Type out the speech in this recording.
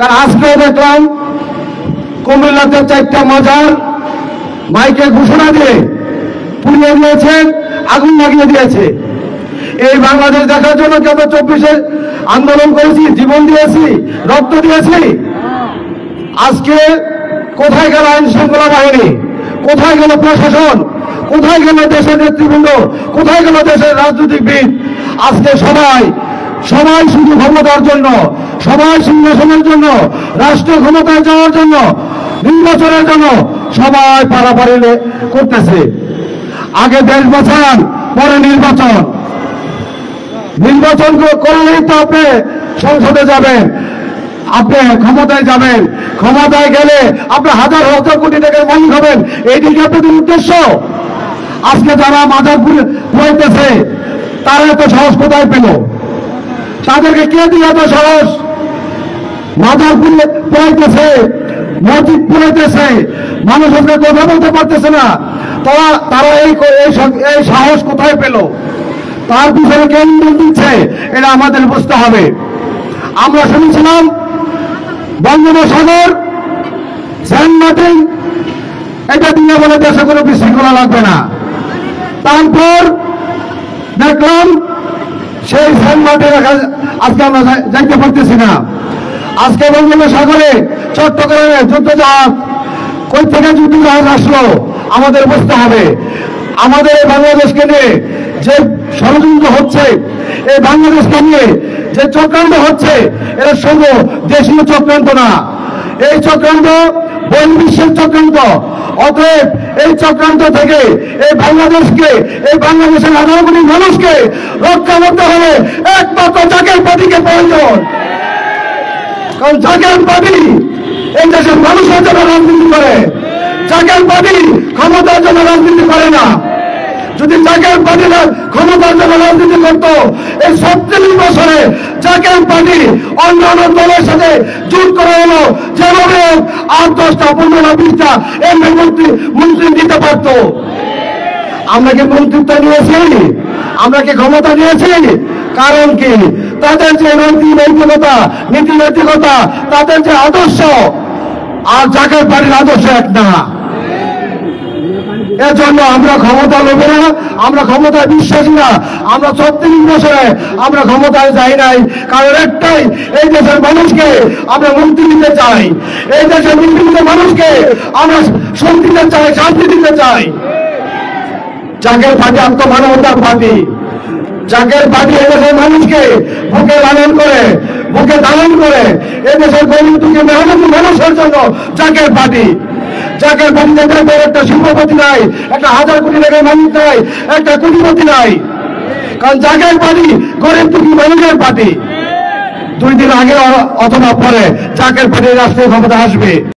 কারণ আজকেও দেখলাম কুমিল্লাতে 4টা মাজার মাইকে ঘোষণা দিয়ে পুড়িয়ে দিয়েছে, আগুন লাগিয়ে দিয়েছে। এই বাংলাদেশ দেখার জন্য কি আমরা 24-এ আন্দোলন করেছি, জীবন দিয়েছি, রক্ত দিয়েছি? আজকে কোথায় গেল আইন শৃঙ্খলা বাহিনী, কোথায় গেল প্রশাসন, কোথায় গেল দেশের নেতৃবৃন্দ, কোথায় গেল দেশের রাজনৈতিকবিদ? আজকে সবাই শুধু ক্ষমতার জন্য, সবাই সিংহাসনের জন্য, রাষ্ট্র ক্ষমতায় যাওয়ার জন্য, নির্বাচনের জন্য সবাই পারাপারি করতেছে। আগে দেশ বাঁচান, পরে নির্বাচন। নির্বাচন করলেই তো আপনি সংসদে যাবেন, আপনি ক্ষমতায় যাবেন। ক্ষমতায় গেলে আপনি হাজার হাজার কোটি টাকার মালিক হবেন, এইদিকে আপনাদের উদ্দেশ্য। আজকে যারা মাজার পুড়াইতেছে তারা এত সাহস কোথায় পেল? তাদেরকে কে দিয়ে এত সাহস? মাজার পুড়াইতেছে, মসজিদ পুড়াইতেছে, মানুষ আজকে কথা বলতে পারতেছে না। তারা এই সাহস কোথায় পেল? তার পিছনে কে ইন্ধন দিচ্ছে এটা আমাদের বুঝতে হবে। আমরা শুনেছিলাম বঙ্গোপসাগর, সেন্ট মার্টিন, এটা দিয়ে বলে দেশে কোনো বিশৃঙ্খলা লাগবে না। তারপর দেখলাম সেই সেন্ট মার্টিন আজকে আমরা যাইতে পারতেছি না। আজকে বঙ্গোপসাগরে চট্টগ্রামে যুদ্ধজাহাজ, কই থেকে যুদ্ধজাহাজ আসলো আমাদের বুঝতে হবে। আমাদের এই বাংলাদেশকে নিয়ে যে ষড়যন্ত্র হচ্ছে, এই বাংলাদেশকে নিয়ে যে চক্রান্ত হচ্ছে, এটা শুধু দেশীয় চক্রান্ত না, এই চক্রান্ত বহির্বিশ্বের চক্রান্ত। অতএব এই চক্রান্ত থেকে এই বাংলাদেশকে, এই বাংলাদেশের 18 কোটি মানুষকে রক্ষা করতে হলে একমাত্র জাকের পার্টিকে প্রয়োজন। কারণ জাকের পার্টি এই দেশের মানুষের জন্য রাজনীতি করে, জাকের পার্টি ক্ষমতার জন্য রাজনীতি করে না। যদি জাকের পার্টি ক্ষমতার জন্য রাজনীতি করত, এই 37 বছরে জাকের পার্টি অন্যান্য দলের সাথে জোট করে এলো, যেভাবে 8, 10টা, 15টা, 20টা এমপি মন্ত্রী দিতে পারত। আমরা কি মন্ত্রিত্ব নিয়েছি? আমরা কি ক্ষমতা নিয়েছি? কারণ কি? তাদের যে নৈতিকতা, নীতি নৈতিকতা, তাদের যে আদর্শ আর জাকের পার্টির আদর্শ এক না। এর জন্য আমরা ক্ষমতা লোভে না, আমরা ক্ষমতায় বিশ্বাসী না। আমরা 36 বছরে আমরা ক্ষমতায় যাই নাই, কারণ একটাই, এই দেশের মানুষকে আমরা মুক্তি দিতে চাই, এই দেশের বিভিন্ন মানুষকে আমরা শান্তি দিতে চাই, শান্তি দিতে চাই। জাকের পার্টি আত্মমানবতার পার্টি, জাকের পার্টি এদেশের মানুষকে বুকে লালন করে, বুকে ধারণ করে, এদেশের গরিব দুঃখী মেহনতি মানুষের জন্য জাকের পার্টি। জাকের পার্টিতে দেখবেন একটা শিল্পপতি নাই, একটা 1000 কোটি টাকার মালিক নাই, একটা কোটিপতি নাই। কারণ জাকের পার্টি গরিব দুঃখী মানুষের পার্টি। 2 দিন আগে অথবা পরে জাকের পার্টির রাষ্ট্রীয় ক্ষমতা আসবে।